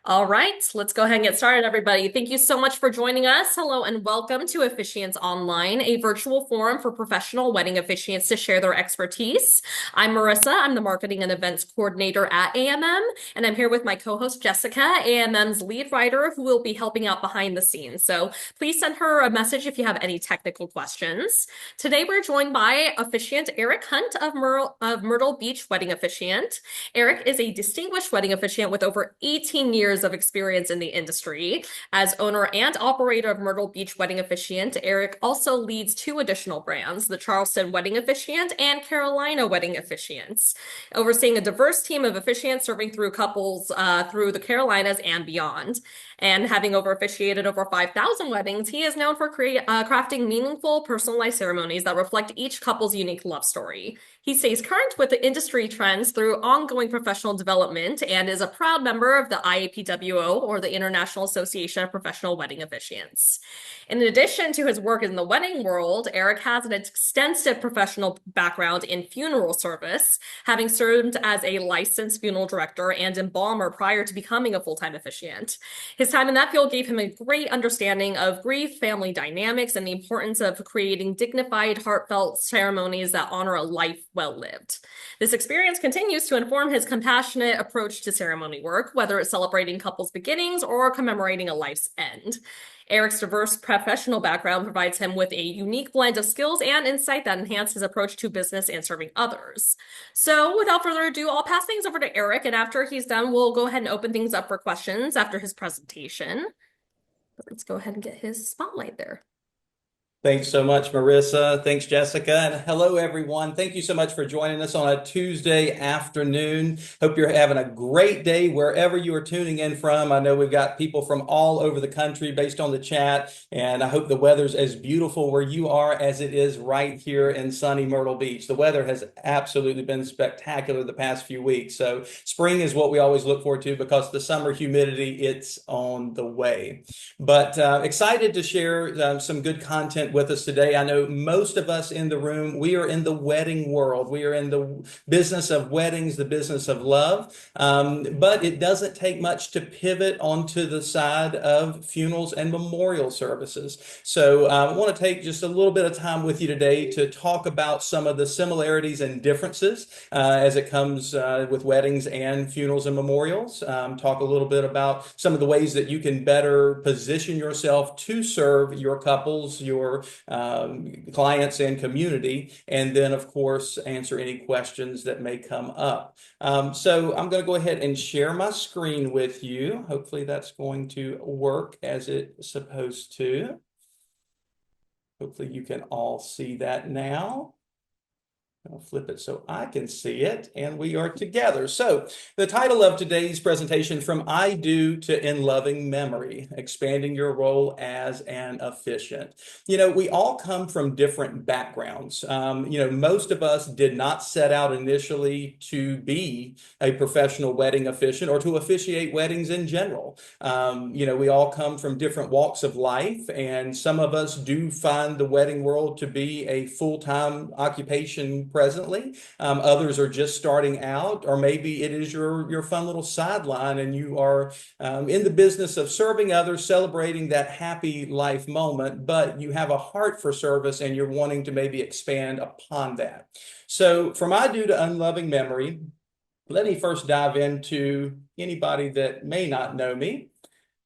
All right, let's go ahead and get started, everybody. Thank you so much for joining us. Hello and welcome to Officiants Online, a virtual forum for professional wedding officiants to share their expertise. I'm Marissa. I'm the marketing and events coordinator at AMM, and I'm here with my co-host Jessica, AMM's lead writer, who will be helping out behind the scenes. So please send her a message if you have any technical questions. Today, we're joined by Officiant Eric Hunt of Myrtle Beach Wedding Officiant. Eric is a distinguished wedding officiant with over 18 years of experience in the industry. As owner and operator of Myrtle Beach Wedding Officiant, Eric also leads two additional brands, the Charleston Wedding Officiant and Carolina Wedding Officiants, overseeing a diverse team of officiants serving through couples through the Carolinas and beyond. And having officiated over 5,000 weddings, he is known for crafting meaningful, personalized ceremonies that reflect each couple's unique love story. He stays current with the industry trends through ongoing professional development and is a proud member of the IAPWO, or the International Association of Professional Wedding Officiants. In addition to his work in the wedding world, Eric has an extensive professional background in funeral service, having served as a licensed funeral director and embalmer prior to becoming a full-time officiant. His time in that field gave him a great understanding of grief, family dynamics, and the importance of creating dignified, heartfelt ceremonies that honor a life well lived. This experience continues to inform his compassionate approach to ceremony work, whether it's celebrating couples' beginnings or commemorating a life's end. Eric's diverse professional background provides him with a unique blend of skills and insight that enhance his approach to business and serving others. So without further ado, I'll pass things over to Eric, and after he's done, we'll go ahead and open things up for questions after his presentation. Let's go ahead and get his spotlight there. Thanks so much, Marissa. Thanks, Jessica. And hello, everyone. Thank you so much for joining us on a Tuesday afternoon. Hope you're having a great day wherever you are tuning in from. I know we've got people from all over the country based on the chat, and I hope the weather's as beautiful where you are as it is right here in sunny Myrtle Beach. The weather has absolutely been spectacular the past few weeks. So spring is what we always look forward to because the summer humidity, it's on the way. But excited to share some good content with us today. I know most of us in the room, we are in the wedding world. We are in the business of weddings, the business of love. But it doesn't take much to pivot onto the side of funerals and memorial services. So I want to take just a little bit of time with you today to talk about some of the similarities and differences as it comes with weddings and funerals and memorials. Talk a little bit about some of the ways that you can better position yourself to serve your couples, your clients and community, and then of course answer any questions that may come up. So I'm going to go ahead and share my screen with you. Hopefully that's going to work as it's supposed to. Hopefully you can all see that now. I'll flip it so I can see it, and we are together. So the title of today's presentation, From I Do to In Loving Memory, Expanding Your Role as an Officiant. You know, we all come from different backgrounds. Most of us did not set out initially to be a professional wedding officiant or to officiate weddings in general. We all come from different walks of life, and some of us do find the wedding world to be a full-time occupation presently. Others are just starting out, or maybe it is your fun little sideline and you are in the business of serving others, celebrating that happy life moment, but you have a heart for service and you're wanting to maybe expand upon that. So from I Do to Unloving Memory, let me first dive into anybody that may not know me.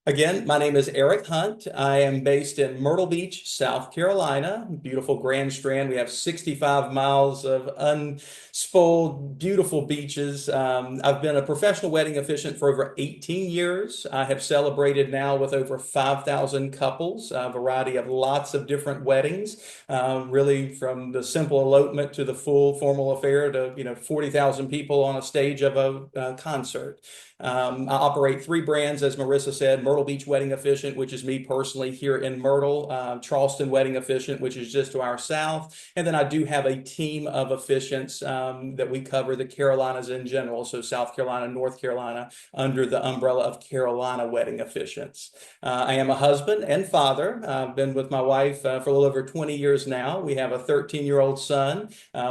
Again, my name is Eric Hunt. I am based in Myrtle Beach, South Carolina, beautiful Grand Strand. We have 65 miles of unspoiled, beautiful beaches. I've been a professional wedding officiant for over 18 years. I have celebrated now with over 5,000 couples, a variety of lots of different weddings, really from the simple elopement to the full formal affair to 40,000 people on a stage of a concert. I operate three brands, as Marissa said, Myrtle Myrtle Beach Wedding Officiant, which is me personally here in Myrtle, Charleston Wedding Officiant, which is just to our south. And then I do have a team of officiants that we cover the Carolinas in general, so South Carolina, North Carolina, under the umbrella of Carolina Wedding Officiants. I am a husband and father. I've been with my wife for a little over 20 years now. We have a 13-year-old son.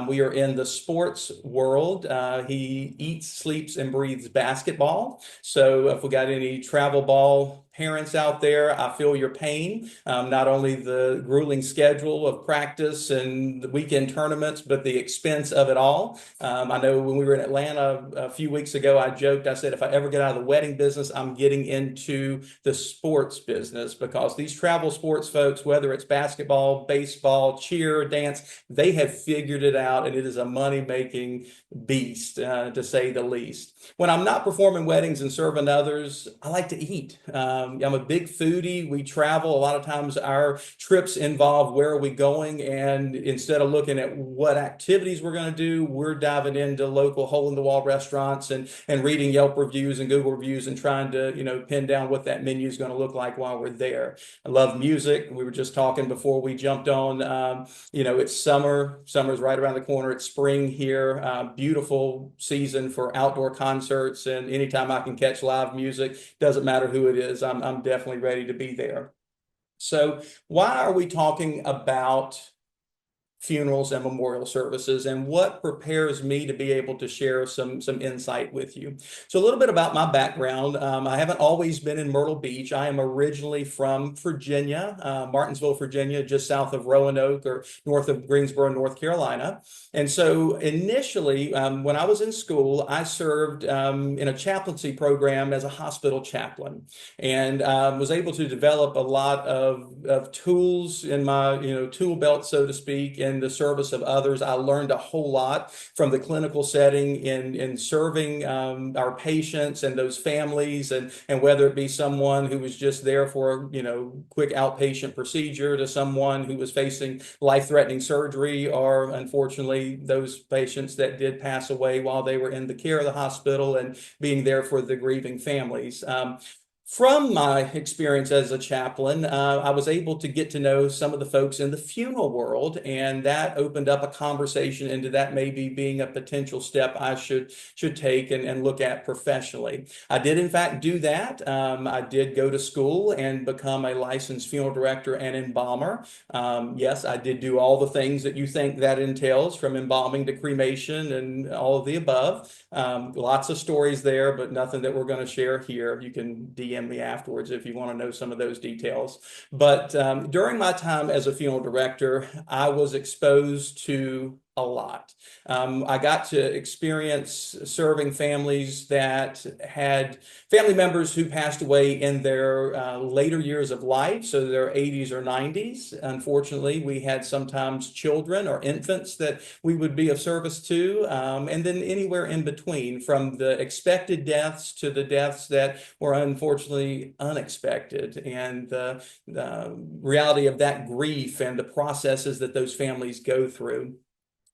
We are in the sports world. He eats, sleeps, and breathes basketball. So if we got any travel ball parents out there, I feel your pain. Not only the grueling schedule of practice and the weekend tournaments, but the expense of it all. I know when we were in Atlanta a few weeks ago, I joked, I said, if I ever get out of the wedding business, I'm getting into the sports business, because these travel sports folks, whether it's basketball, baseball, cheer, dance, they have figured it out, and it is a money-making beast, to say the least. When I'm not performing weddings and serving others, I like to eat. I'm a big foodie. We travel. A lot of times our trips involve where are we going, and instead of looking at what activities we're going to do, we're diving into local hole-in-the-wall restaurants and reading Yelp reviews and Google reviews and trying to, pin down what that menu is going to look like while we're there. I love music. We were just talking before we jumped on. It's summer. Summer's right around the corner. It's spring here. Beautiful season for outdoor concerts, and anytime I can catch live music, doesn't matter who it is, I'm definitely ready to be there. So why are we talking about funerals and memorial services, and what prepares me to be able to share some insight with you? So a little bit about my background. I haven't always been in Myrtle Beach. I am originally from Virginia, Martinsville, Virginia, just south of Roanoke or north of Greensboro, North Carolina. And so initially, when I was in school, I served in a chaplaincy program as a hospital chaplain, and was able to develop a lot of tools in my tool belt, so to speak, in the service of others. I learned a whole lot from the clinical setting in serving our patients and those families, and whether it be someone who was just there for quick outpatient procedure, to someone who was facing life-threatening surgery, or unfortunately those patients that did pass away while they were in the care of the hospital, and being there for the grieving families. From my experience as a chaplain, I was able to get to know some of the folks in the funeral world, and that opened up a conversation into that maybe being a potential step I should take and look at professionally. I did, in fact, do that. I did go to school and become a licensed funeral director and embalmer. Yes, I did do all the things that you think that entails, from embalming to cremation and all of the above. Lots of stories there, but nothing that we're going to share here. You can DM me afterwards if you want to know some of those details. But during my time as a funeral director, I was exposed to a lot. I got to experience serving families that had family members who passed away in their later years of life, so their 80s or 90s. Unfortunately, we had sometimes children or infants that we would be of service to, and then anywhere in between, from the expected deaths to the deaths that were unfortunately unexpected, and the reality of that grief and the processes that those families go through.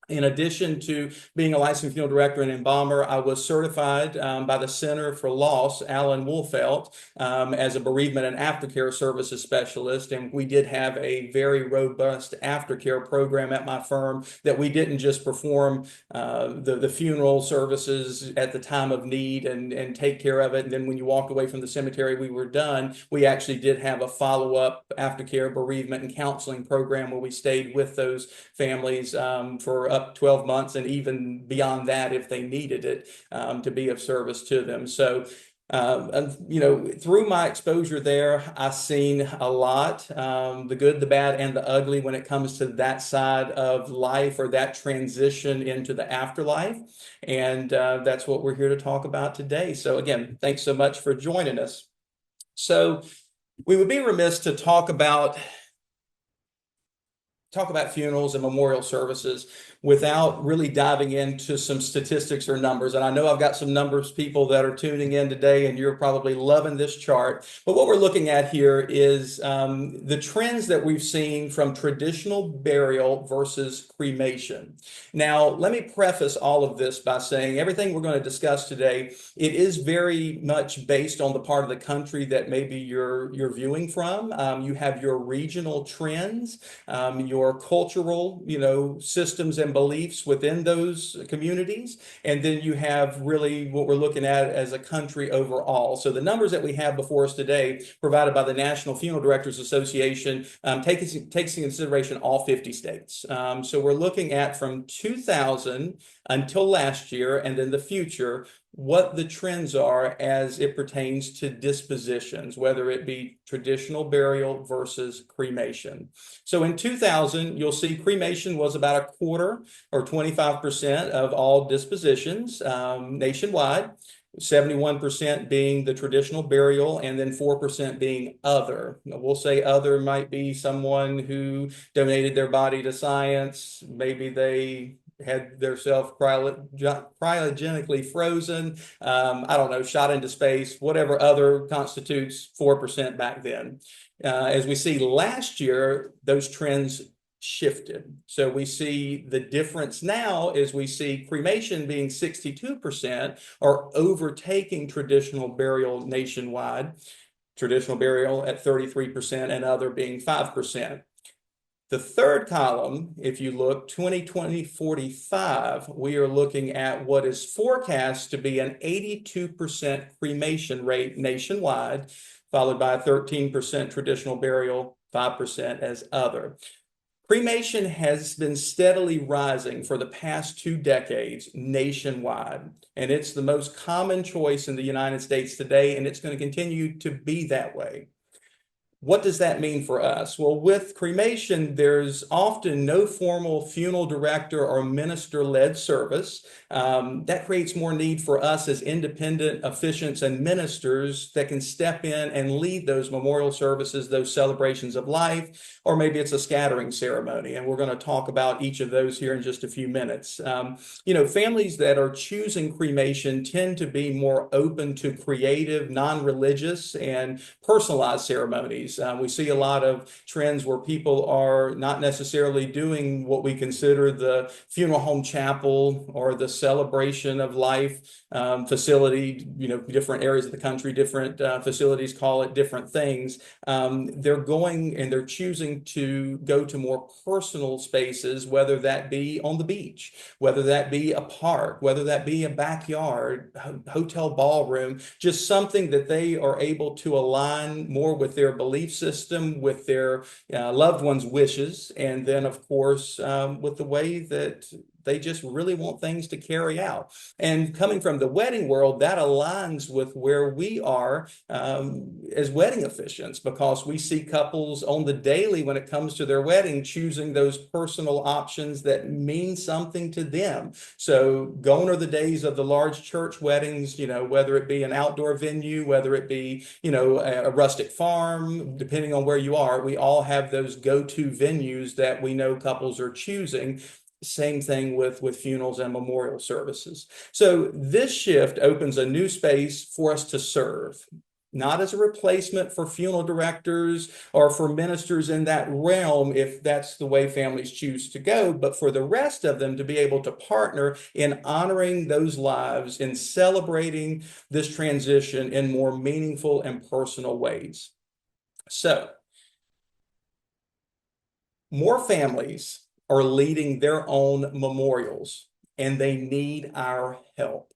In addition to being a licensed funeral director and embalmer, I was certified by the Center for Loss, Alan Wolfelt, as a bereavement and aftercare services specialist. And we did have a very robust aftercare program at my firm, that we didn't just perform the funeral services at the time of need and take care of it, and then when you walked away from the cemetery, we were done. We actually did have a follow-up aftercare bereavement and counseling program where we stayed with those families for up 12 months, and even beyond that if they needed it, to be of service to them. So through my exposure there, I've seen a lot, the good, the bad, and the ugly when it comes to that side of life, or that transition into the afterlife. And that's what we're here to talk about today. So again, thanks so much for joining us. So we would be remiss to talk about talk about funerals and memorial services without really diving into some statistics or numbers. And I know I've got some numbers people that are tuning in today, and you're probably loving this chart. But what we're looking at here is the trends that we've seen from traditional burial versus cremation. Now, let me preface all of this by saying everything we're going to discuss today, it is very much based on the part of the country that maybe you're viewing from. You have your regional trends, your cultural, systems and beliefs within those communities. And then you have really what we're looking at as a country overall. So the numbers that we have before us today, provided by the National Funeral Directors Association, takes into consideration all 50 states. So we're looking at from 2000 until last year and then the future, what the trends are as it pertains to dispositions, whether it be traditional burial versus cremation. So in 2000, you'll see cremation was about a quarter or 25% of all dispositions nationwide. 71% being the traditional burial, and then 4% being other. We'll say other might be someone who donated their body to science. Maybe they had themselves cryogenically frozen, I don't know, shot into space, whatever other constitutes 4% back then. As we see last year, those trends shifted. So we see the difference now is we see cremation being 62% or overtaking traditional burial nationwide, traditional burial at 33% and other being 5%. The third column, if you look, 2020-45, we are looking at what is forecast to be an 82% cremation rate nationwide, followed by 13% traditional burial, 5% as other. Cremation has been steadily rising for the past 2 decades nationwide, and it's the most common choice in the United States today, and it's going to continue to be that way. What does that mean for us? Well, with cremation, there's often no formal funeral director or minister-led service. That creates more need for us as independent officiants and ministers that can step in and lead those memorial services, those celebrations of life, or maybe it's a scattering ceremony. And we're going to talk about each of those here in just a few minutes. Families that are choosing cremation tend to be more open to creative, non-religious, and personalized ceremonies. We see a lot of trends where people are not necessarily doing what we consider the funeral home chapel or the celebration of life facility. Different areas of the country, different facilities call it different things. They're going and they're choosing to go to more personal spaces, whether that be on the beach, whether that be a park, whether that be a backyard, hotel ballroom, just something that they are able to align more with their belief system, with their loved ones' wishes, and then, of course, with the way that they just really want things to carry out. And coming from the wedding world, that aligns with where we are as wedding officiants, because we see couples on the daily when it comes to their wedding choosing those personal options that mean something to them. So gone are the days of the large church weddings, whether it be an outdoor venue, whether it be, a rustic farm, depending on where you are, we all have those go-to venues that we know couples are choosing. Same thing with funerals and memorial services. So this shift opens a new space for us to serve, not as a replacement for funeral directors or for ministers in that realm, if that's the way families choose to go, but for the rest of them to be able to partner in honoring those lives, in celebrating this transition in more meaningful and personal ways. So, more families are leading their own memorials, and they need our help.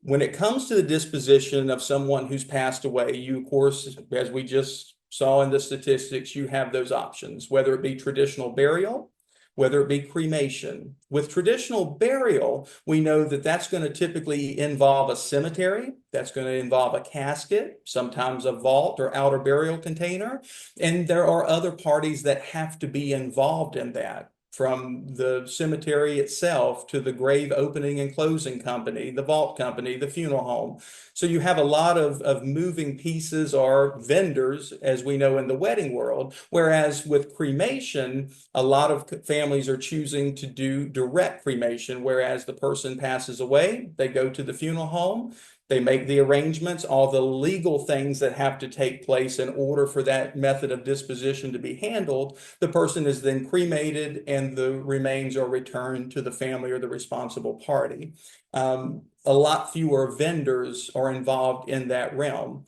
When it comes to the disposition of someone who's passed away, you, of course, as we just saw in the statistics, you have those options, whether it be traditional burial, whether it be cremation. With traditional burial, we know that that's going to typically involve a cemetery, that's going to involve a casket, sometimes a vault or outer burial container, and there are other parties that have to be involved in that. from the cemetery itself to the grave opening and closing company, the vault company, the funeral home. So you have a lot of moving pieces or vendors, as we know in the wedding world. Whereas with cremation, a lot of families are choosing to do direct cremation, whereas the person passes away, they go to the funeral home. They make the arrangements, all the legal things that have to take place in order for that method of disposition to be handled. The person is then cremated and the remains are returned to the family or the responsible party. A lot fewer vendors are involved in that realm.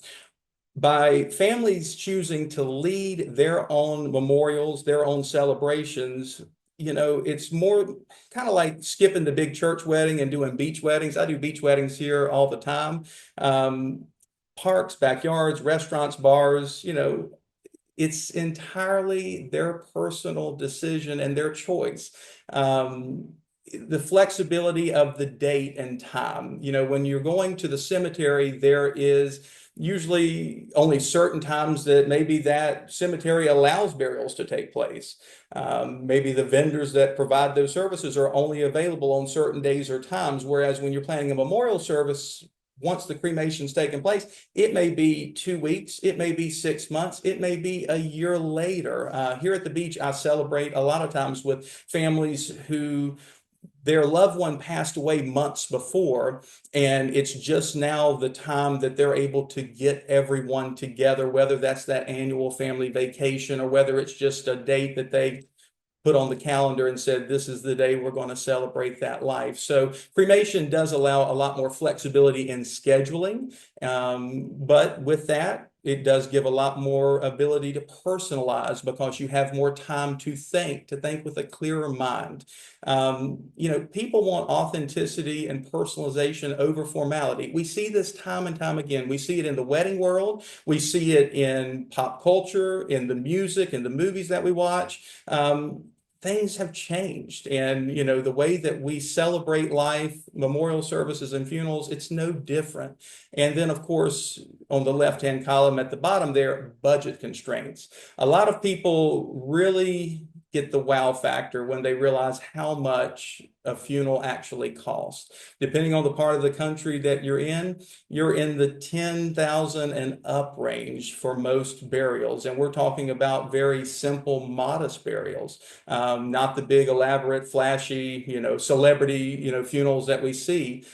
By families choosing to lead their own memorials, their own celebrations, it's more kind of like skipping the big church wedding and doing beach weddings. I do beach weddings here all the time. Um, Parks, backyards, restaurants, bars, it's entirely their personal decision and their choice. The flexibility of the date and time. When you're going to the cemetery, there is usually only certain times that maybe that cemetery allows burials to take place. Maybe the vendors that provide those services are only available on certain days or times, whereas when you're planning a memorial service, once the cremation's taken place, it may be 2 weeks, it may be 6 months, it may be a year later. Here at the beach, I celebrate a lot of times with families who their loved one passed away months before, and it's just now the time that they're able to get everyone together, whether that's that annual family vacation or whether it's just a date that they put on the calendar and said, this is the day we're going to celebrate that life. So cremation does allow a lot more flexibility in scheduling. But with that, it does give a lot more ability to personalize because you have more time to think with a clearer mind. People want authenticity and personalization over formality. We see this time and time again. We see it in the wedding world. We see it in pop culture, in the music, in the movies that we watch. Things have changed, and the way that we celebrate life, memorial services and funerals, it's no different. And then of course on the left hand column at the bottom there, budget constraints. A lot of people really get the wow factor when they realize how much a funeral actually costs. Depending on the part of the country that you're in the 10,000 and up range for most burials. And we're talking about very simple, modest burials, not the big, elaborate, flashy, celebrity, funerals that we see.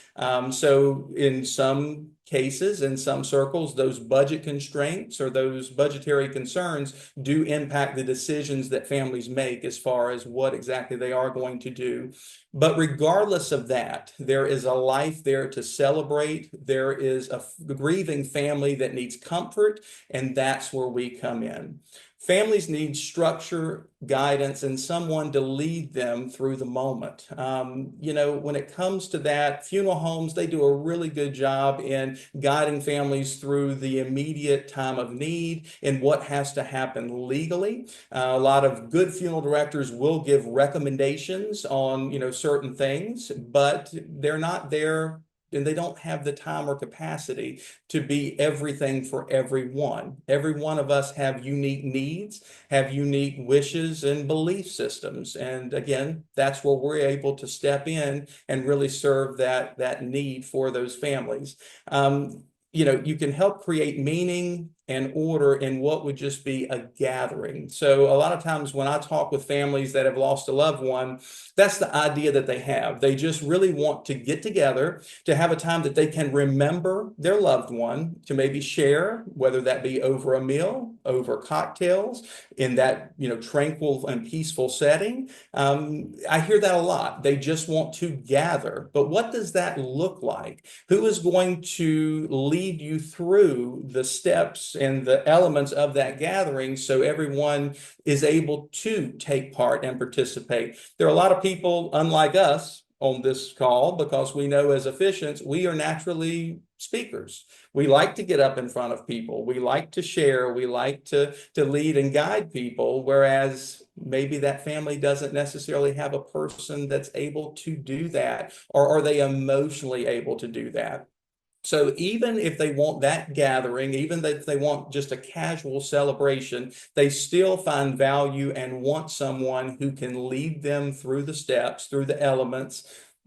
So in some cases, in some circles, those budget constraints or those budgetary concerns do impact the decisions that families make as far as what exactly they are going to do. But regardless of that, there is a life there to celebrate. There is a grieving family that needs comfort, and that's where we come in. Families need structure, guidance, and someone to lead them through the moment. When it comes to that, funeral homes, they do a really good job in guiding families through the immediate time of need and what has to happen legally. A lot of good funeral directors will give recommendations on, certain things, but they're not there and they don't have the time or capacity to be everything for everyone. Every one of us have unique needs, have unique wishes and belief systems. And again, that's where we're able to step in and really serve that need for those families. You can help create meaning and order in what would just be a gathering. So a lot of times when I talk with families that have lost a loved one, that's the idea that they have. They just really want to get together, to have a time that they can remember their loved one, to maybe share, whether that be over a meal, over cocktails, in that, tranquil and peaceful setting. I hear that a lot. They just want to gather. But what does that look like? Who is going to lead you through the steps and the elements of that gathering so everyone is able to take part and participate? There are a lot of people, unlike us, on this call because we know as officiants, we are naturally speakers. We like to get up in front of people. We like to share. We like to lead and guide people, whereas maybe that family doesn't necessarily have a person that's able to do that, or are they emotionally able to do that? So even if they want that gathering, even if they want just a casual celebration, they still find value and want someone who can lead them through the steps, through the elements.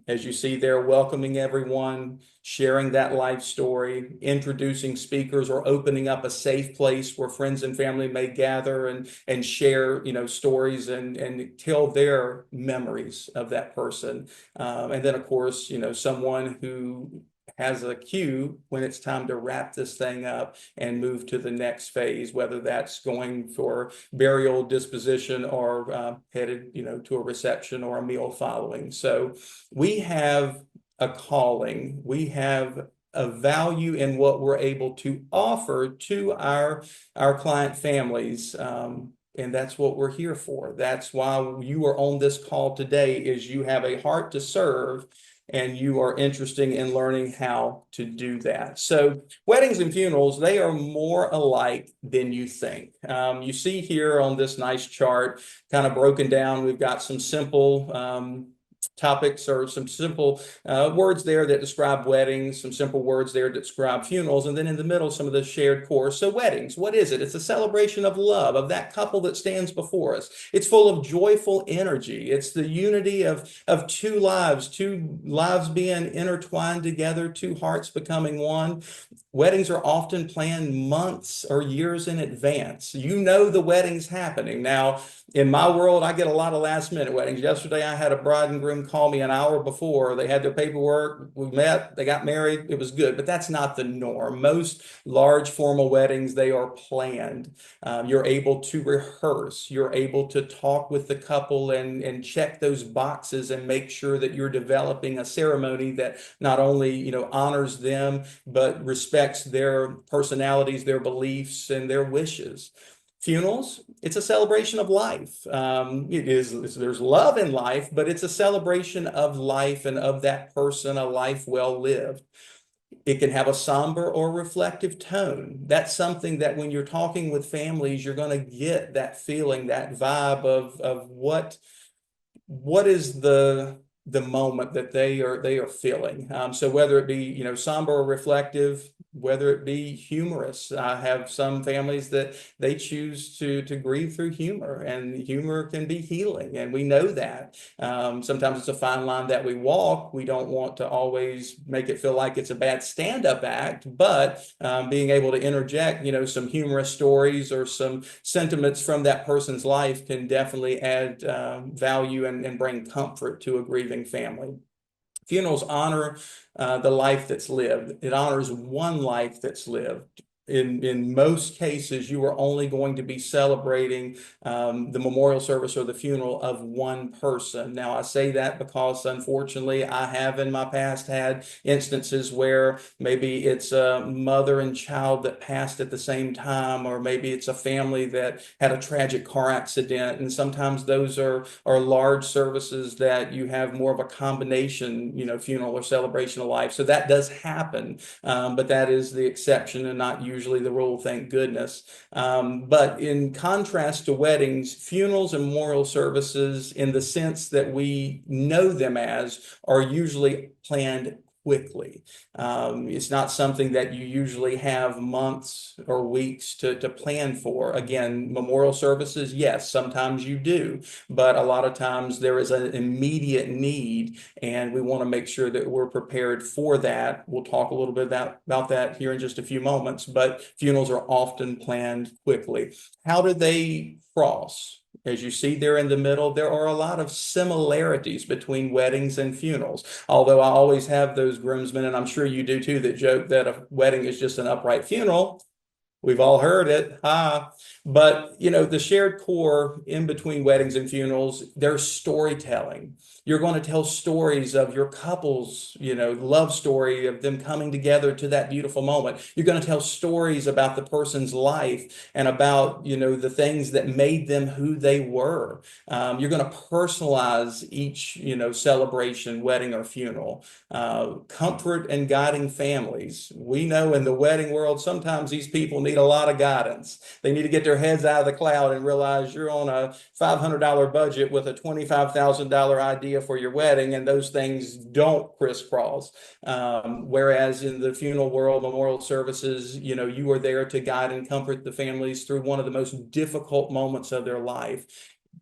As you see there, welcoming everyone, sharing that life story, introducing speakers, or opening up a safe place where friends and family may gather and share, stories and tell their memories of that person. And then, of course, someone who has a cue when it's time to wrap this thing up and move to the next phase, whether that's going for burial, disposition, or headed, to a reception or a meal following. So we have a calling, we have a value in what we're able to offer to our client families. And that's what we're here for. That's why you are on this call today, is you have a heart to serve and you are interested in learning how to do that. So weddings and funerals, they are more alike than you think. You see here on this nice chart, kind of broken down, we've got some simple topics or some simple words there that describe weddings, some simple words there that describe funerals, and then in the middle, some of the shared core. So weddings, what is it? It's a celebration of love, of that couple that stands before us. It's full of joyful energy. It's the unity of two lives being intertwined together, two hearts becoming one. Weddings are often planned months or years in advance. You know the wedding's happening. Now, in my world, I get a lot of last minute weddings. Yesterday, I had a bride and groom call me an hour before. They had their paperwork. We met, they got married. It was good, but that's not the norm. Most large formal weddings, they are planned. You're able to rehearse. You're able to talk with the couple and check those boxes and make sure that you're developing a ceremony that not only, honors them, but respects their personalities, their beliefs, and their wishes. Funerals, it's a celebration of life. There's love in life, but it's a celebration of life and of that person, a life well lived. It can have a somber or reflective tone. That's something that when you're talking with families, you're going to get that feeling, that vibe of what is the moment that they are feeling. So whether it be, somber or reflective, whether it be humorous. I have some families that they choose to grieve through humor, and humor can be healing, and we know that. Sometimes it's a fine line that we walk. We don't want to always make it feel like it's a bad stand-up act, but being able to interject, some humorous stories or some sentiments from that person's life can definitely add value and bring comfort to a grieving family. Funerals honor the life that's lived. It honors one life that's lived. In most cases, you are only going to be celebrating the memorial service or the funeral of one person. Now, I say that because unfortunately, I have in my past had instances where maybe it's a mother and child that passed at the same time, or maybe it's a family that had a tragic car accident. And sometimes those are large services that you have more of a combination, funeral or celebration of life. So that does happen, but that is the exception and not usually the rule, thank goodness. But in contrast to weddings, funerals and memorial services, in the sense that we know them as, are usually planned quickly. It's not something that you usually have months or weeks to plan for. Again, memorial services, yes, sometimes you do, but a lot of times there is an immediate need, and we want to make sure that we're prepared for that. We'll talk a little bit about that here in just a few moments, but funerals are often planned quickly. How do they cross? As you see there in the middle, there are a lot of similarities between weddings and funerals. Although I always have those groomsmen, and I'm sure you do too, that joke that a wedding is just an upright funeral. We've all heard it. But, the shared core in between weddings and funerals, there's storytelling. You're going to tell stories of your couple's, love story of them coming together to that beautiful moment. You're going to tell stories about the person's life and about, the things that made them who they were. You're going to personalize each, celebration, wedding or funeral. Comfort and guiding families. We know in the wedding world, sometimes these people need need a lot of guidance. They need to get their heads out of the cloud and realize you're on a $500 budget with a $25,000 idea for your wedding, and those things don't crisscross. Whereas in the funeral world, memorial services, you are there to guide and comfort the families through one of the most difficult moments of their life.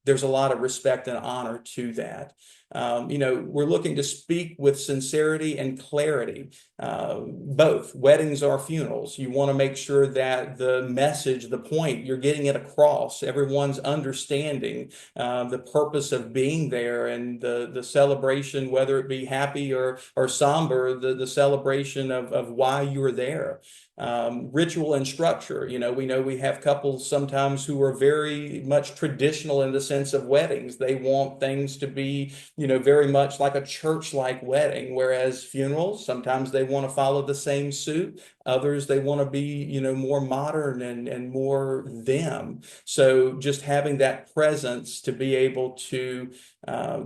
There's a lot of respect and honor to that. We're looking to speak with sincerity and clarity. Both weddings are funerals. You want to make sure that the message, the point, you're getting it across. Everyone's understanding the purpose of being there, and the celebration, whether it be happy or somber, the celebration of why you're there. Ritual and structure. We know we have couples sometimes who are very much traditional in the sense of weddings. They want things to be, very much like a church-like wedding, whereas funerals, sometimes they want to follow the same suit. Others, they want to be, more modern and more them. So just having that presence to be able to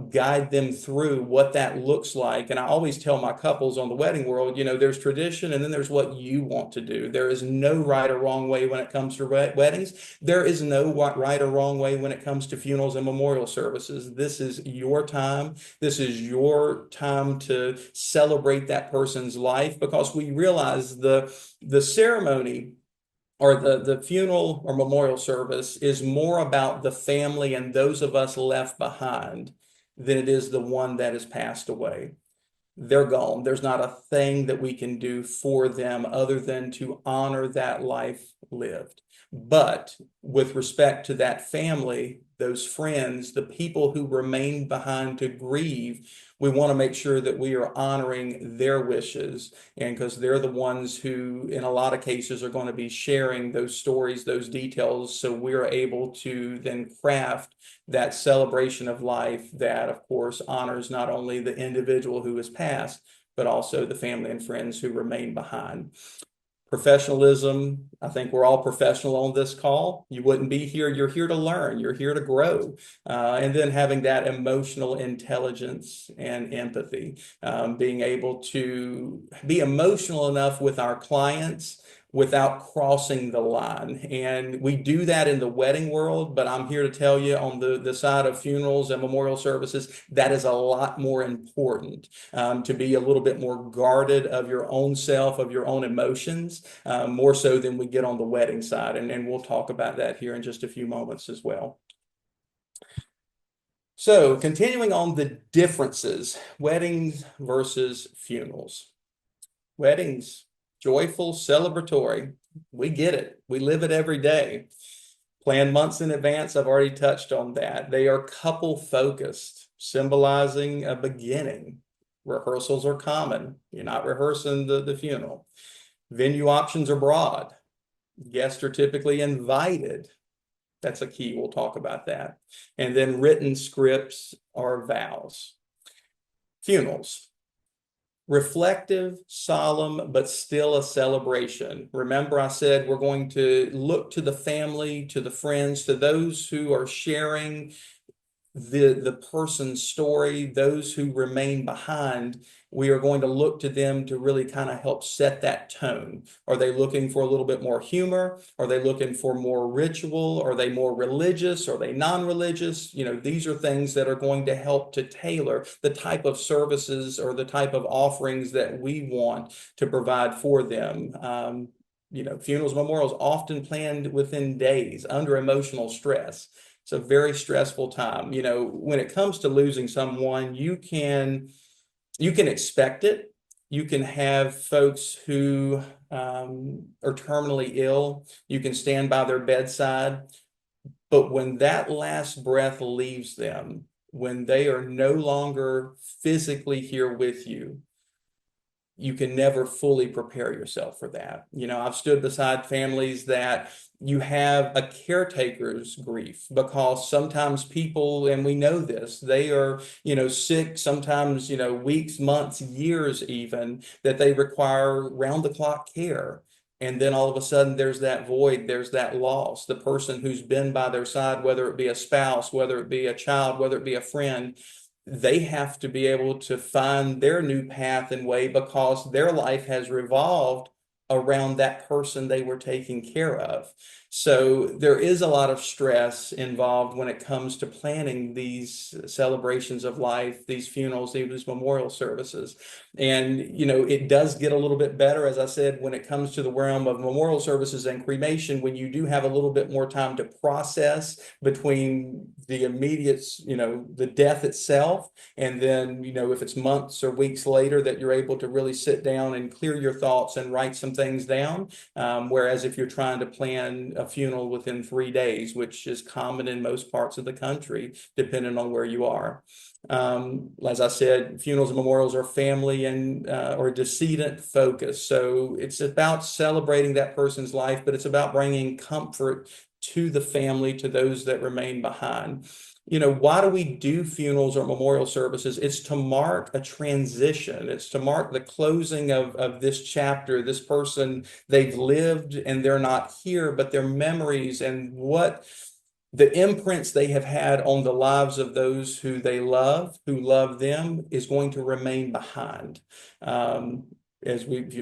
guide them through what that looks like. And I always tell my couples on the wedding world, there's tradition and then there's what you want to do. There is no right or wrong way when it comes to weddings. There is no right or wrong way when it comes to funerals and memorial services. This is your time. This is your time to celebrate that person's life, because we realize the ceremony or the funeral or memorial service is more about the family and those of us left behind than it is the one that has passed away. They're gone. There's not a thing that we can do for them other than to honor that life lived. But with respect to that family, those friends, the people who remain behind to grieve, we want to make sure that we are honoring their wishes, and because they're the ones who, in a lot of cases, are going to be sharing those stories, those details, so we're able to then craft that celebration of life that, of course, honors not only the individual who has passed, but also the family and friends who remain behind. Professionalism. I think we're all professional on this call. You wouldn't be here. You're here to learn. You're here to grow. And then having that emotional intelligence and empathy, being able to be emotional enough with our clients without crossing the line. And we do that in the wedding world, but I'm here to tell you, on the side of funerals and memorial services, that is a lot more important, to be a little bit more guarded of your own self, of your own emotions, more so than we get on the wedding side. And we'll talk about that here in just a few moments as well. So continuing on the differences, weddings versus funerals. Weddings, joyful, celebratory. We get it. We live it every day. Plan months in advance. I've already touched on that. They are couple focused, symbolizing a beginning. Rehearsals are common. You're not rehearsing the funeral. Venue options are broad. Guests are typically invited. That's a key. We'll talk about that. And then written scripts are vows. Funerals. Reflective, solemn, but still a celebration. Remember, I said we're going to look to the family, to the friends, to those who are sharing the person's story, those who remain behind. We are going to look to them to really kind of help set that tone. Are they looking for a little bit more humor? Are they looking for more ritual? Are they more religious? Are they non-religious? These are things that are going to help to tailor the type of services or the type of offerings that we want to provide for them. Funerals, memorials often planned within days under emotional stress. It's a very stressful time. When it comes to losing someone, you can expect it. You can have folks who are terminally ill. You can stand by their bedside. But when that last breath leaves them, when they are no longer physically here with you, you can never fully prepare yourself for that. I've stood beside families that you have a caretaker's grief, because sometimes people, and we know this, they are, sick, sometimes, weeks, months, years even, that they require round the clock care. And then all of a sudden there's that void, there's that loss. The person who's been by their side, whether it be a spouse, whether it be a child, whether it be a friend, they have to be able to find their new path and way, because their life has revolved around that person they were taking care of. So there is a lot of stress involved when it comes to planning these celebrations of life, these funerals, these memorial services. And, it does get a little bit better, as I said, when it comes to the realm of memorial services and cremation, when you do have a little bit more time to process between the immediate, the death itself, and then, if it's months or weeks later that you're able to really sit down and clear your thoughts and write some things down. Whereas if you're trying to plan a funeral within 3 days, which is common in most parts of the country, depending on where you are. As I said, funerals and memorials are family and or decedent focused. So it's about celebrating that person's life, but it's about bringing comfort to the family, to those that remain behind. Why do we do funerals or memorial services? It's to mark a transition. It's to mark the closing of this chapter. This person, they've lived and they're not here, but their memories and what the imprints they have had on the lives of those who they love, who love them, is going to remain behind.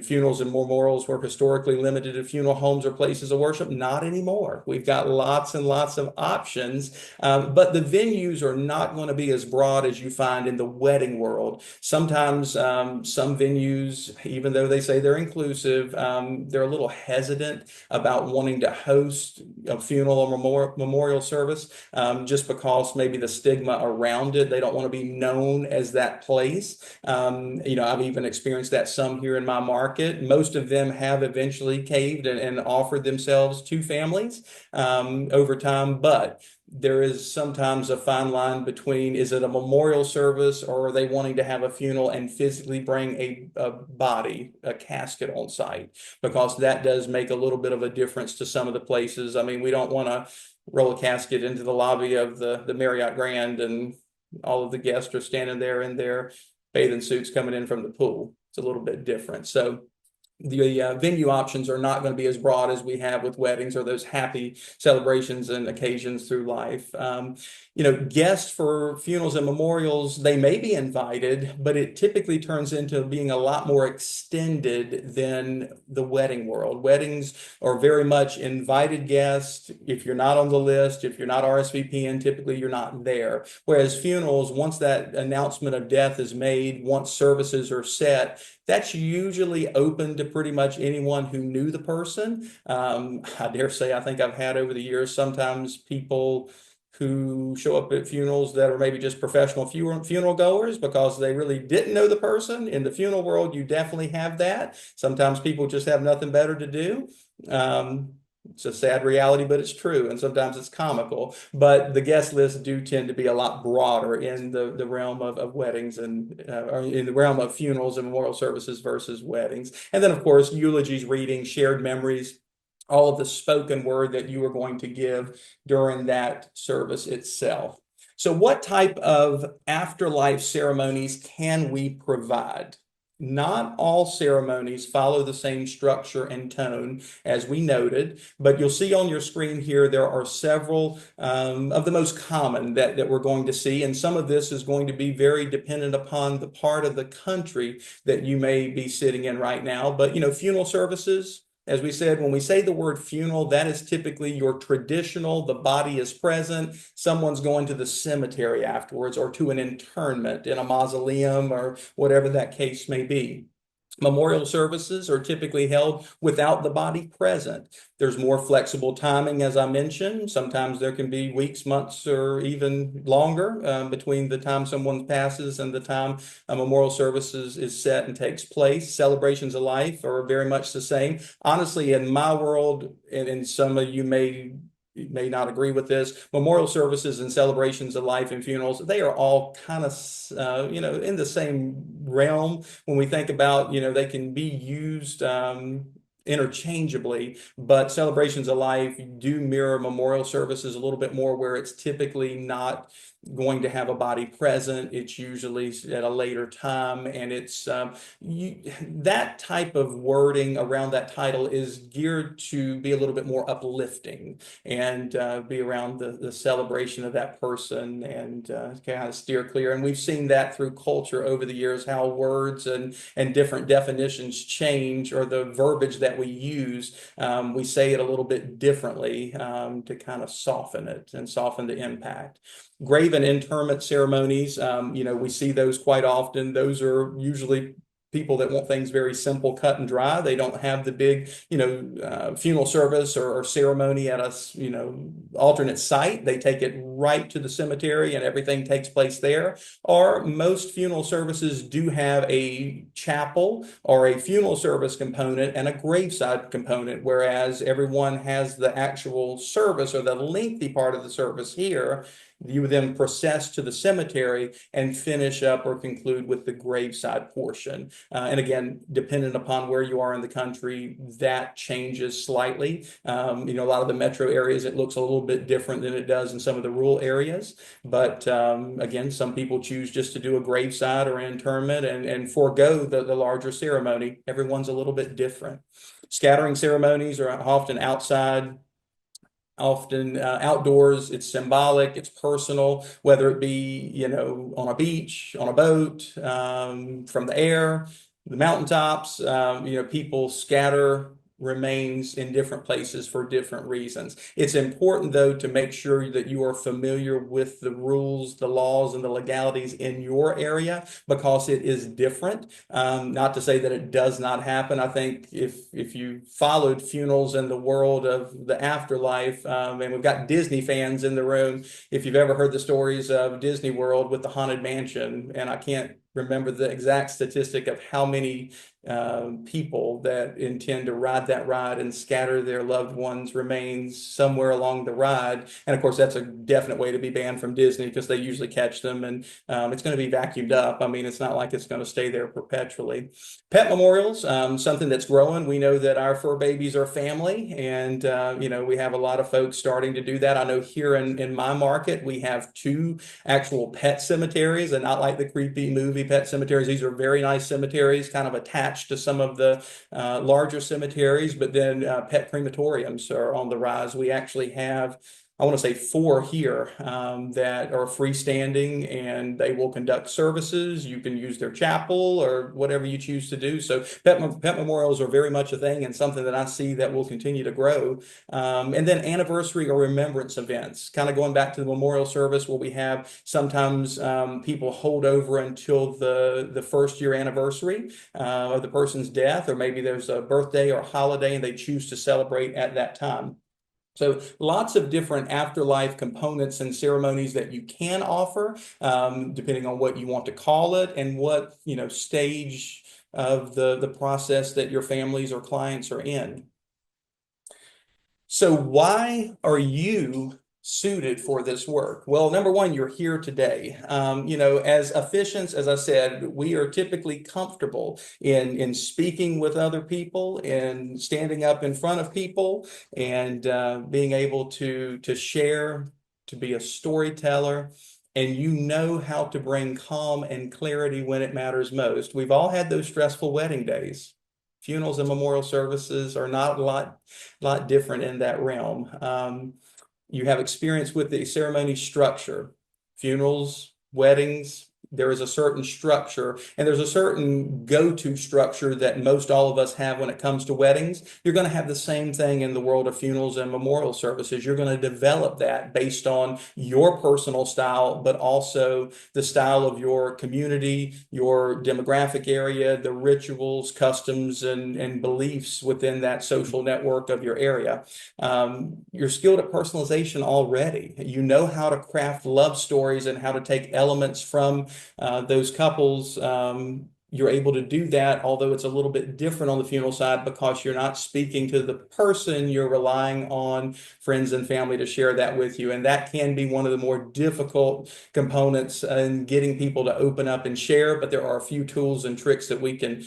Funerals and memorials were historically limited to funeral homes or places of worship. Not anymore. We've got lots and lots of options, but the venues are not going to be as broad as you find in the wedding world. Sometimes some venues, even though they say they're inclusive, they're a little hesitant about wanting to host a funeral or memorial service, just because maybe the stigma around it. They don't want to be known as that place. I've even experienced that some here in my market. Most of them have eventually caved and offered themselves to families over time, but there is sometimes a fine line between, is it a memorial service, or are they wanting to have a funeral and physically bring a body, a casket on site? Because that does make a little bit of a difference to some of the places. I mean, we don't want to roll a casket into the lobby of the Marriott Grand and all of the guests are standing there in their bathing suits coming in from the pool. It's a little bit different. So the venue options are not going to be as broad as we have with weddings or those happy celebrations and occasions through life. Guests for funerals and memorials, they may be invited, but it typically turns into being a lot more extended than the wedding world. Weddings are very much invited guests. If you're not on the list, if you're not RSVPing, typically you're not there. Whereas funerals, once that announcement of death is made, once services are set, that's usually open to pretty much anyone who knew the person. I dare say, I think I've had over the years, sometimes people who show up at funerals that are maybe just professional funeral goers because they really didn't know the person. In the funeral world, you definitely have that. Sometimes people just have nothing better to do. It's a sad reality, but it's true. And sometimes it's comical. But the guest lists do tend to be a lot broader in the realm of weddings and or in the realm of funerals and memorial services versus weddings. And then, of course, eulogies, readings, shared memories, all of the spoken word that you are going to give during that service itself. So what type of afterlife ceremonies can we provide? Not all ceremonies follow the same structure and tone as we noted, but you'll see on your screen here there are several of the most common that we're going to see, and some of this is going to be very dependent upon the part of the country that you may be sitting in right now. But funeral services, as we said, when we say the word funeral, that is typically your traditional, the body is present, someone's going to the cemetery afterwards or to an internment in a mausoleum or whatever that case may be. Memorial services are typically held without the body present. There's more flexible timing, as I mentioned. Sometimes there can be weeks, months, or even longer between the time someone passes and the time a memorial service is set and takes place. Celebrations of life are very much the same. Honestly, in my world, and some of you may not agree with this, memorial services and celebrations of life and funerals, they are all kind of, in the same realm. When we think about, they can be used interchangeably, but celebrations of life do mirror memorial services a little bit more, where it's typically not going to have a body present. It's usually at a later time, and it's that type of wording around that title is geared to be a little bit more uplifting and be around the celebration of that person and kind of steer clear. And we've seen that through culture over the years, how words and different definitions change, or the verbiage that that we use, we say it a little bit differently to kind of soften it and soften the impact. Grave and interment ceremonies, we see those quite often. Those are usually people that want things very simple, cut and dry. They don't have the big, funeral service or ceremony at a, alternate site. They take it right to the cemetery and everything takes place there. Or most funeral services do have a chapel or a funeral service component and a graveside component, whereas everyone has the actual service or the lengthy part of the service here. You would then process to the cemetery and finish up or conclude with the graveside portion. And again, dependent upon where you are in the country, that changes slightly. A lot of the metro areas, it looks a little bit different than it does in some of the rural areas. But again, some people choose just to do a graveside or an interment and forego the larger ceremony. Everyone's a little bit different. Scattering ceremonies are often outside, often outdoors. It's symbolic, it's personal, whether it be, on a beach, on a boat, from the air, the mountaintops. People scatter remains in different places for different reasons. It's important, though, to make sure that you are familiar with the rules, the laws, and the legalities in your area, because it is different. Not to say that it does not happen. I think if you followed funerals in the world of the afterlife, and we've got Disney fans in the room, if you've ever heard the stories of Disney World with the Haunted Mansion, and I can't remember the exact statistic of how many people that intend to ride that ride and scatter their loved ones' remains somewhere along the ride. And of course, that's a definite way to be banned from Disney, because they usually catch them and it's going to be vacuumed up. I mean, it's not like it's going to stay there perpetually. Pet memorials, something that's growing. We know that our fur babies are family, and we have a lot of folks starting to do that. I know here in my market, we have 2 actual pet cemeteries, and not like the creepy movie pet cemeteries. These are very nice cemeteries, kind of attached to some of the larger cemeteries, but then pet crematoriums are on the rise. We actually have, I want to say, 4 here that are freestanding, and they will conduct services. You can use their chapel or whatever you choose to do. So pet memorials are very much a thing, and something that I see that will continue to grow. And then anniversary or remembrance events, kind of going back to the memorial service, where we have sometimes people hold over until the first year anniversary of the person's death, or maybe there's a birthday or holiday and they choose to celebrate at that time. So lots of different afterlife components and ceremonies that you can offer, depending on what you want to call it and what, stage of the process that your families or clients are in. So why are you suited for this work? Well, number one, you're here today. As officiants, as I said, we are typically comfortable in speaking with other people and standing up in front of people and being able to share, to be a storyteller. And you know how to bring calm and clarity when it matters most. We've all had those stressful wedding days. Funerals and memorial services are not a lot different in that realm. You have experience with the ceremony structure. Funerals, weddings, there is a certain structure, and there's a certain go-to structure that most all of us have when it comes to weddings. You're going to have the same thing in the world of funerals and memorial services. You're going to develop that based on your personal style, but also the style of your community, your demographic area, the rituals, customs, and beliefs within that social network of your area. You're skilled at personalization already. You know how to craft love stories and how to take elements from those couples. You're able to do that, although it's a little bit different on the funeral side, because you're not speaking to the person, you're relying on friends and family to share that with you. And that can be one of the more difficult components in getting people to open up and share, but there are a few tools and tricks that we can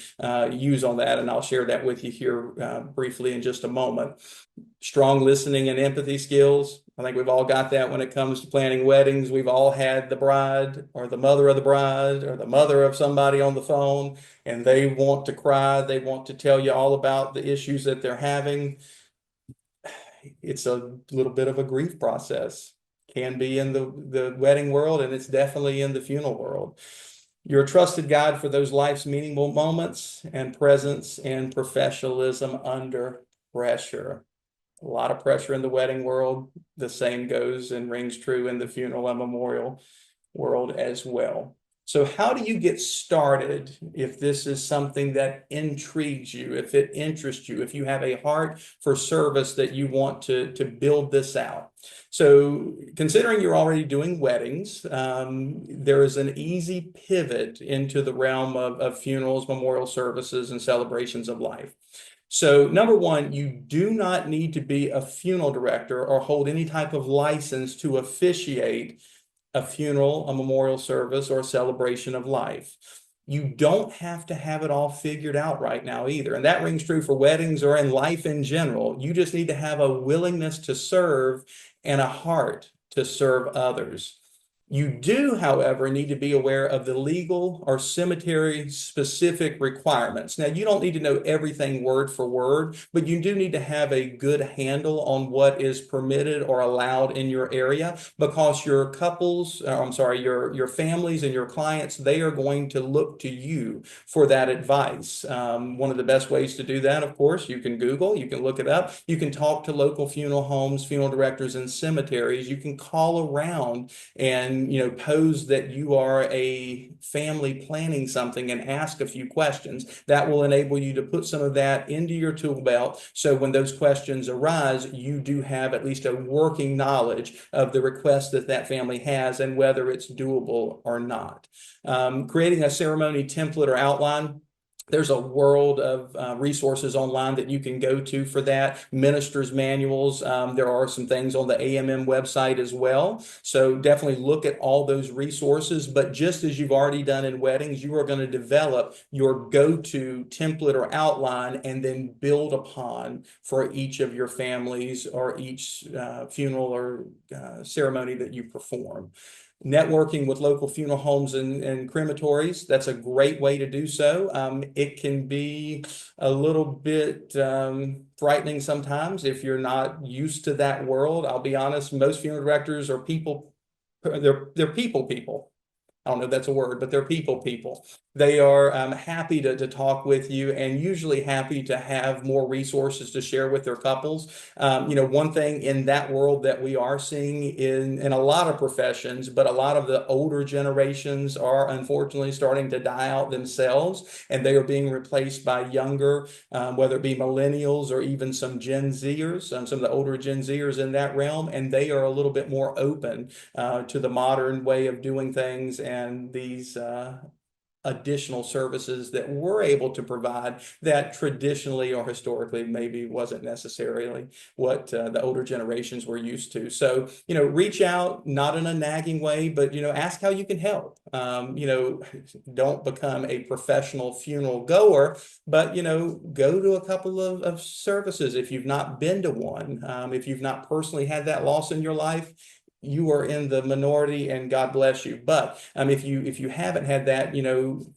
use on that, and I'll share that with you here briefly in just a moment. Strong listening and empathy skills. I think we've all got that when it comes to planning weddings. We've all had the bride or the mother of the bride or the mother of somebody on the phone, and they want to cry. They want to tell you all about the issues that they're having. It's a little bit of a grief process. Can be in the wedding world, and it's definitely in the funeral world. You're a trusted guide for those life's meaningful moments and presence and professionalism under pressure. A lot of pressure in the wedding world. The same goes and rings true in the funeral and memorial world as well. So how do you get started if this is something that intrigues you, if it interests you, if you have a heart for service that you want to build this out? So considering you're already doing weddings, there is an easy pivot into the realm of funerals, memorial services, and celebrations of life. So number one, you do not need to be a funeral director or hold any type of license to officiate a funeral, a memorial service, or a celebration of life. You don't have to have it all figured out right now either. And that rings true for weddings or in life in general. You just need to have a willingness to serve and a heart to serve others. You do, however, need to be aware of the legal or cemetery specific requirements. Now, you don't need to know everything word for word, but you do need to have a good handle on what is permitted or allowed in your area because your couples, I'm sorry, your families and your clients, they are going to look to you for that advice. One of the best ways to do that, of course, you can Google, you can look it up, you can talk to local funeral homes, funeral directors, and cemeteries. You can call around and pose that you are a family planning something and ask a few questions. That will enable you to put some of that into your tool belt. So when those questions arise, you do have at least a working knowledge of the request that that family has and whether it's doable or not. Creating a ceremony template or outline. There's a world of resources online that you can go to for that. Ministers' manuals. There are some things on the AMM website as well. So definitely look at all those resources. But just as you've already done in weddings, you are going to develop your go-to template or outline and then build upon for each of your families or each funeral or ceremony that you perform. Networking with local funeral homes and crematories, that's a great way to do so. It can be a little bit frightening sometimes if you're not used to that world. I'll be honest, most funeral directors are people, they're people. I don't know if that's a word, but they're people. They are happy to talk with you and usually happy to have more resources to share with their couples. One thing in that world that we are seeing in a lot of professions, but a lot of the older generations are unfortunately starting to die out themselves, and they are being replaced by younger, whether it be millennials or even some Gen Zers, some of the older Gen Zers in that realm, and they are a little bit more open to the modern way of doing things and these additional services that we're able to provide that traditionally or historically maybe wasn't necessarily what the older generations were used to. So, reach out, not in a nagging way, but, ask how you can help. Don't become a professional funeral goer, but, go to a couple of services if you've not been to one. If you've not personally had that loss in your life, you are in the minority and God bless you. But if you haven't had that,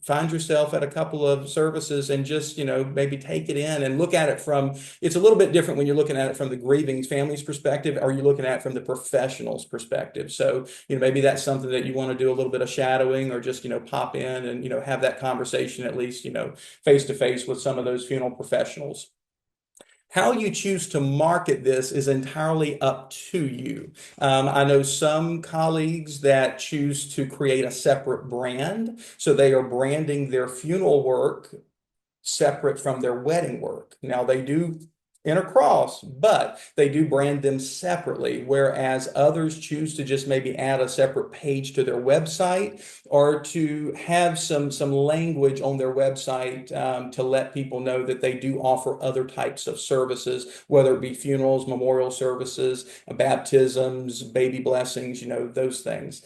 find yourself at a couple of services and just, maybe take it in and look at it from, it's a little bit different when you're looking at it from the grieving family's perspective, or you're looking at it from the professional's perspective. So, maybe that's something that you want to do a little bit of shadowing or just, pop in and, have that conversation at least, face to face with some of those funeral professionals. How you choose to market this is entirely up to you. I know some colleagues that choose to create a separate brand. So they are branding their funeral work separate from their wedding work. Now they do intercross, but they do brand them separately, whereas others choose to just maybe add a separate page to their website or to have some language on their website to let people know that they do offer other types of services, whether it be funerals, memorial services, baptisms, baby blessings, those things.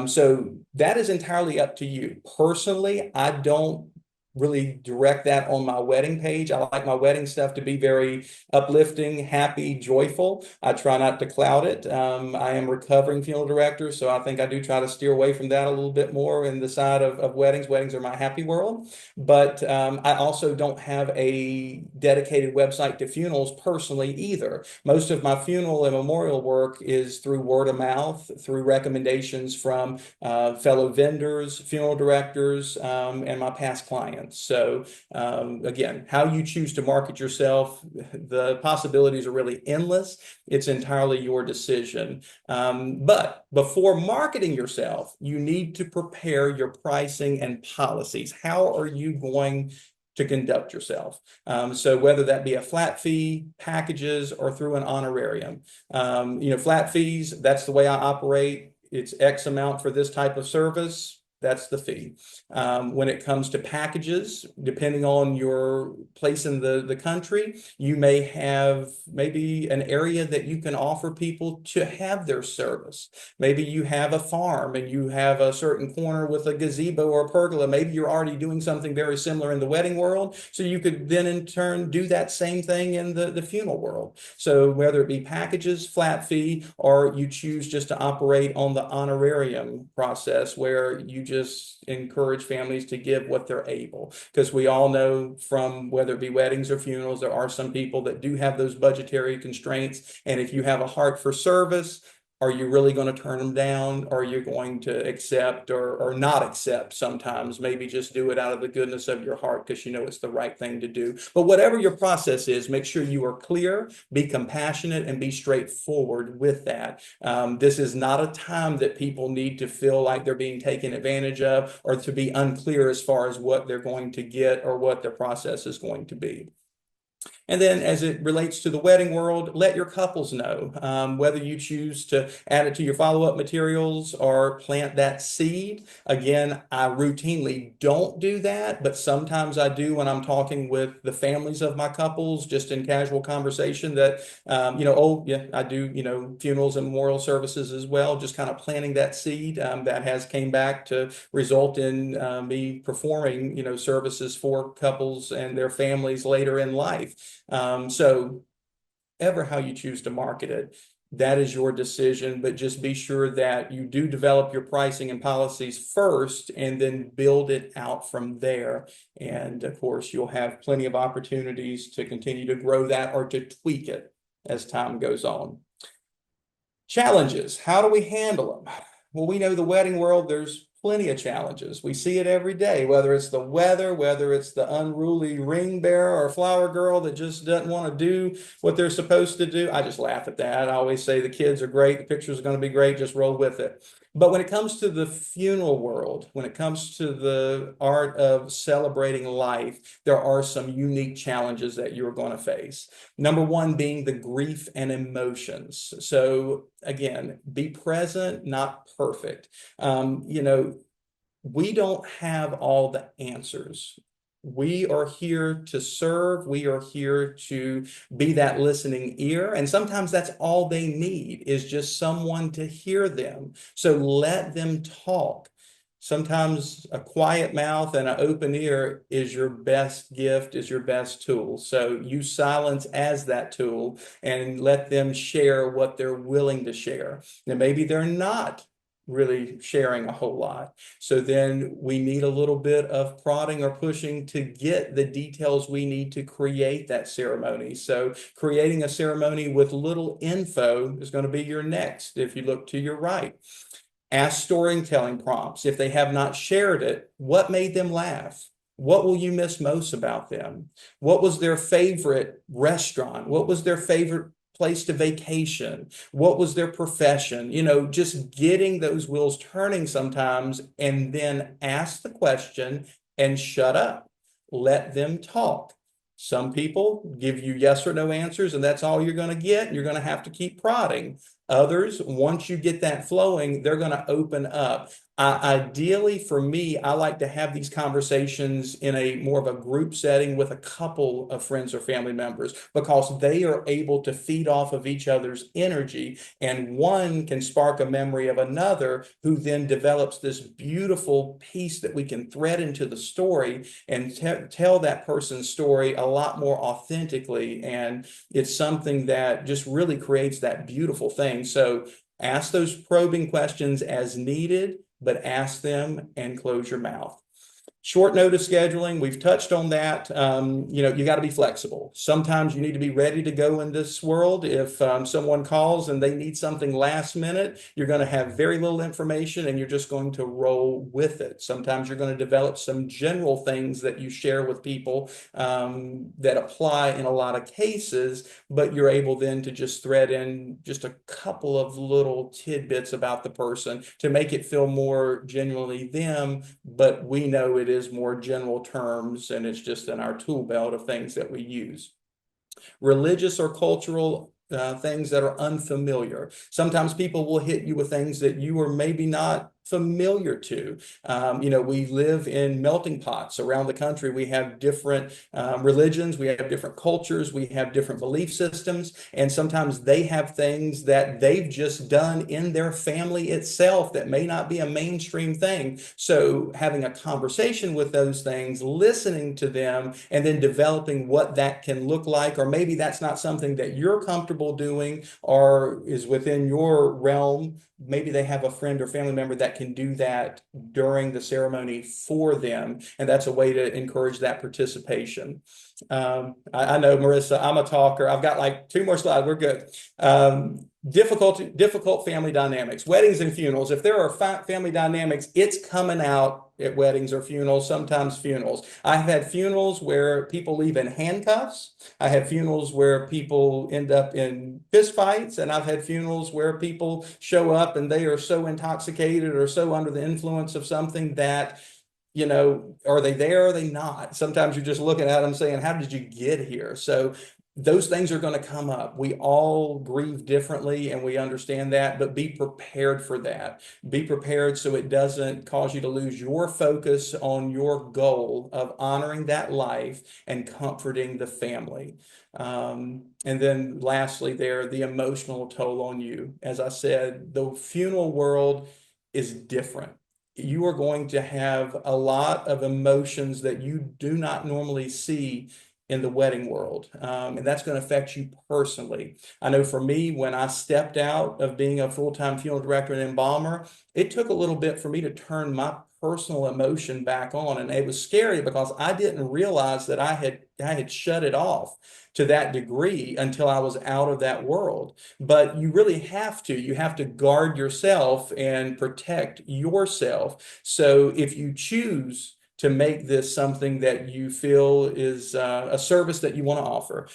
So that is entirely up to you. Personally, I don't really direct that on my wedding page. I like my wedding stuff to be very uplifting, happy, joyful. I try not to cloud it. I am a recovering funeral director, so I think I do try to steer away from that a little bit more in the side of weddings. Weddings are my happy world, but I also don't have a dedicated website to funerals personally either. Most of my funeral and memorial work is through word of mouth, through recommendations from fellow vendors, funeral directors, and my past clients. So again, how you choose to market yourself, the possibilities are really endless. It's entirely your decision. But before marketing yourself, you need to prepare your pricing and policies. How are you going to conduct yourself? So whether that be a flat fee, packages, or through an honorarium. Flat fees, that's the way I operate. It's X amount for this type of service. That's the fee. When it comes to packages, depending on your place in the country, you may have maybe an area that you can offer people to have their service. Maybe you have a farm and you have a certain corner with a gazebo or a pergola. Maybe you're already doing something very similar in the wedding world. So you could then in turn do that same thing in the funeral world. So whether it be packages, flat fee, or you choose just to operate on the honorarium process where you just encourage families to give what they're able. Because we all know from whether it be weddings or funerals, there are some people that do have those budgetary constraints. And if you have a heart for service, are you really going to turn them down? Or are you going to accept or not accept sometimes? Maybe just do it out of the goodness of your heart because you know it's the right thing to do. But whatever your process is, make sure you are clear, be compassionate, and be straightforward with that. This is not a time that people need to feel like they're being taken advantage of or to be unclear as far as what they're going to get or what their process is going to be. And then as it relates to the wedding world, let your couples know whether you choose to add it to your follow-up materials or plant that seed. Again, I routinely don't do that, but sometimes I do when I'm talking with the families of my couples, just in casual conversation that, oh, yeah, I do, funerals and memorial services as well, just kind of planting that seed that has came back to result in me performing, services for couples and their families later in life. So ever how you choose to market it, that is your decision, but just be sure that you do develop your pricing and policies first and then build it out from there. And of course, you'll have plenty of opportunities to continue to grow that or to tweak it as time goes on. Challenges, how do we handle them? Well, we know the wedding world, there's plenty of challenges. We see it every day, whether it's the weather, whether it's the unruly ring bearer or flower girl that just doesn't want to do what they're supposed to do. I just laugh at that. I always say the kids are great, the pictures are going to be great, just roll with it. But when it comes to the funeral world, when it comes to the art of celebrating life, there are some unique challenges that you're going to face. Number one being the grief and emotions. So again, be present, not perfect. We don't have all the answers. We are here to serve. We are here to be that listening ear. And sometimes that's all they need is just someone to hear them. So let them talk. Sometimes a quiet mouth and an open ear is your best gift, is your best tool. So use silence as that tool and let them share what they're willing to share. Now, maybe they're not really sharing a whole lot. So then we need a little bit of prodding or pushing to get the details we need to create that ceremony. So creating a ceremony with little info is going to be your next if you look to your right. Ask storytelling prompts. If they have not shared it, what made them laugh? What will you miss most about them? What was their favorite restaurant? What was their favorite place to vacation? What was their profession? Just getting those wheels turning sometimes and then ask the question and shut up. Let them talk. Some people give you yes or no answers, and that's all you're going to get. And you're going to have to keep prodding. Others, once you get that flowing, they're going to open up. Ideally, for me, I like to have these conversations in a more of a group setting with a couple of friends or family members because they are able to feed off of each other's energy, and one can spark a memory of another who then develops this beautiful piece that we can thread into the story and tell that person's story a lot more authentically. And it's something that just really creates that beautiful thing. So ask those probing questions as needed, but ask them and close your mouth. Short notice scheduling, we've touched on that. You got to be flexible. Sometimes you need to be ready to go in this world. If someone calls and they need something last minute, you're going to have very little information and you're just going to roll with it. Sometimes you're going to develop some general things that you share with people that apply in a lot of cases, but you're able then to just thread in just a couple of little tidbits about the person to make it feel more genuinely them, but we know it is more general terms and it's just in our tool belt of things that we use. Religious or cultural things that are unfamiliar. Sometimes people will hit you with things that you are maybe not familiar to. We live in melting pots around the country. We have different religions, we have different cultures, we have different belief systems, and sometimes they have things that they've just done in their family itself that may not be a mainstream thing. So having a conversation with those things, listening to them, and then developing what that can look like, or maybe that's not something that you're comfortable doing or is within your realm. Maybe they have a friend or family member that can do that during the ceremony for them. And that's a way to encourage that participation. I know, Marissa, I'm a talker. I've got like two more slides. We're good. Difficult family dynamics, weddings and funerals. If there are family dynamics, it's coming out at weddings or funerals, sometimes funerals. I've had funerals where people leave in handcuffs. I have funerals where people end up in fistfights, and I've had funerals where people show up and they are so intoxicated or so under the influence of something that, are they there or are they not? Sometimes you're just looking at them saying, how did you get here? So those things are going to come up. We all grieve differently and we understand that, but be prepared for that. Be prepared so it doesn't cause you to lose your focus on your goal of honoring that life and comforting the family. And then lastly, the emotional toll on you. As I said, the funeral world is different. You are going to have a lot of emotions that you do not normally see in the wedding world. And that's going to affect you personally. I know for me, when I stepped out of being a full-time funeral director and embalmer, it took a little bit for me to turn my personal emotion back on. And it was scary because I didn't realize that I had shut it off to that degree until I was out of that world. But you really have to. You have to guard yourself and protect yourself. So if you choose to make this something that you feel is a service that you want to offer,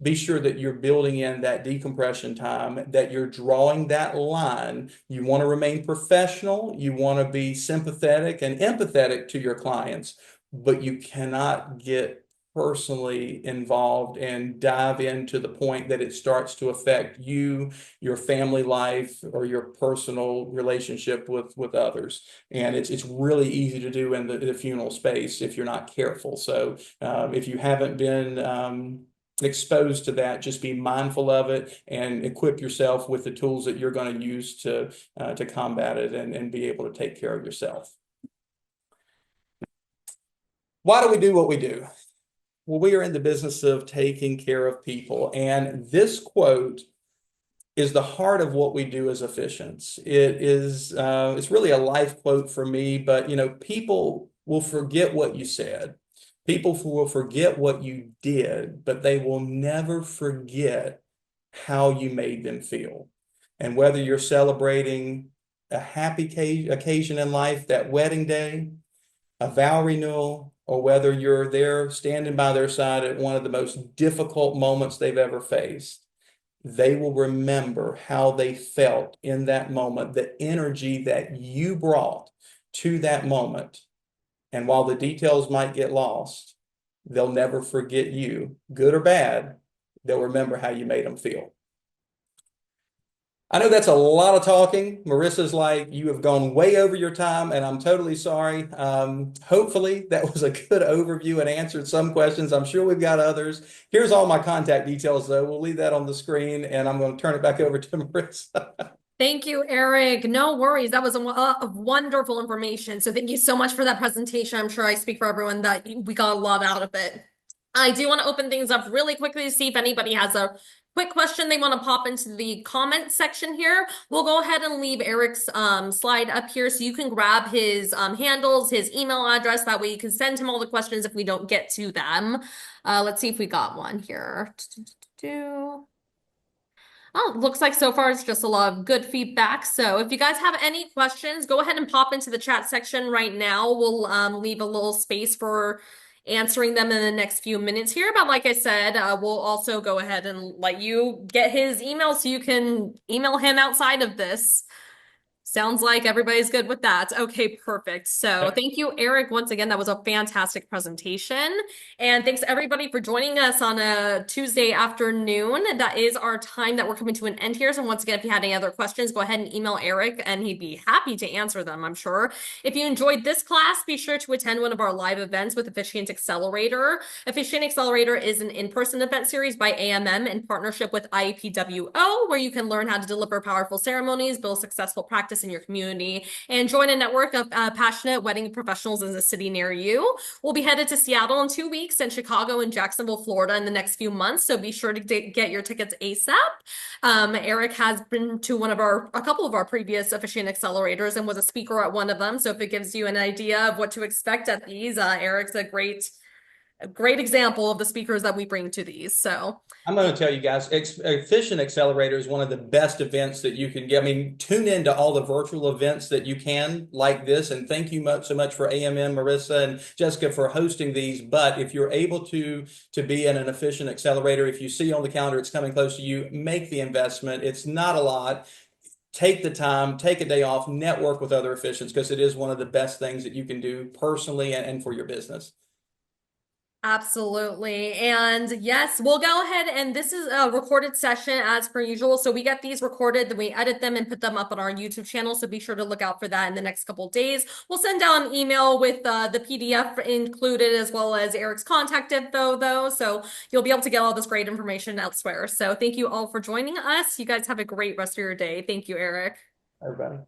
be sure that you're building in that decompression time, that you're drawing that line. You want to remain professional, you want to be sympathetic and empathetic to your clients, but you cannot get personally involved and dive into the point that it starts to affect you, your family life, or your personal relationship with others. And it's really easy to do in the funeral space if you're not careful. So if you haven't been exposed to that, just be mindful of it and equip yourself with the tools that you're going to use to combat it and be able to take care of yourself. Why do we do what we do? Well, we are in the business of taking care of people, and this quote is the heart of what we do as officiants. It's really a life quote for me, but people will forget what you said. People will forget what you did, but they will never forget how you made them feel. And whether you're celebrating a happy occasion in life, that wedding day, a vow renewal, or whether you're there standing by their side at one of the most difficult moments they've ever faced, they will remember how they felt in that moment, the energy that you brought to that moment. And while the details might get lost, they'll never forget you, good or bad. They'll remember how you made them feel. I know that's a lot of talking. Marissa's like, you have gone way over your time, and I'm totally sorry. Hopefully, that was a good overview and answered some questions. I'm sure we've got others. Here's all my contact details, though. We'll leave that on the screen, and I'm going to turn it back over to Marissa. Thank you, Eric. No worries. That was a wonderful information. So thank you so much for that presentation. I'm sure I speak for everyone that we got a lot out of it. I do want to open things up really quickly to see if anybody has a quick question they want to pop into the comment section here. We'll go ahead and leave Eric's slide up here so you can grab his handles, his email address. That way you can send him all the questions if we don't get to them. Let's see if we got one here. Oh, looks like so far it's just a lot of good feedback. So if you guys have any questions, go ahead and pop into the chat section right now. We'll leave a little space for answering them in the next few minutes here. But like I said, we'll also go ahead and let you get his email so you can email him outside of this. Sounds like everybody's good with that. Okay, perfect. So thank you, Eric. Once again, that was a fantastic presentation. And thanks everybody for joining us on a Tuesday afternoon. That is our time that we're coming to an end here. So once again, if you had any other questions, go ahead and email Eric and he'd be happy to answer them, I'm sure. If you enjoyed this class, be sure to attend one of our live events with Officiant Accelerator. Officiant Accelerator is an in-person event series by AMM in partnership with IPWO, where you can learn how to deliver powerful ceremonies, build successful practice in your community, and join a network of passionate wedding professionals in the city near you. We'll be headed to Seattle in 2 weeks and Chicago and Jacksonville, Florida in the next few months, so be sure to get your tickets ASAP. Eric has been to a couple of our previous officiant accelerators and was a speaker at one of them, so if it gives you an idea of what to expect at these, Eric's a great example of the speakers that we bring to these. So I'm going to tell you guys, Efficient Accelerator is one of the best events that you can get. I mean, tune into all the virtual events that you can like this. And thank you so much for AMM, Marissa, and Jessica for hosting these. But if you're able to be in an Efficient Accelerator, if you see on the calendar it's coming close to you, make the investment. It's not a lot. Take the time, take a day off, network with other officiants because it is one of the best things that you can do personally and for your business. absolutely. And yes, we'll go ahead and this is a recorded session as per usual. So we get these recorded, then we edit them and put them up on our YouTube channel. So be sure to look out for that in the next couple of days. We'll send out an email with the PDF included as well as Eric's contact info though. So you'll be able to get all this great information elsewhere. So thank you all for joining us. You guys have a great rest of your day. Thank you, Eric. Everybody.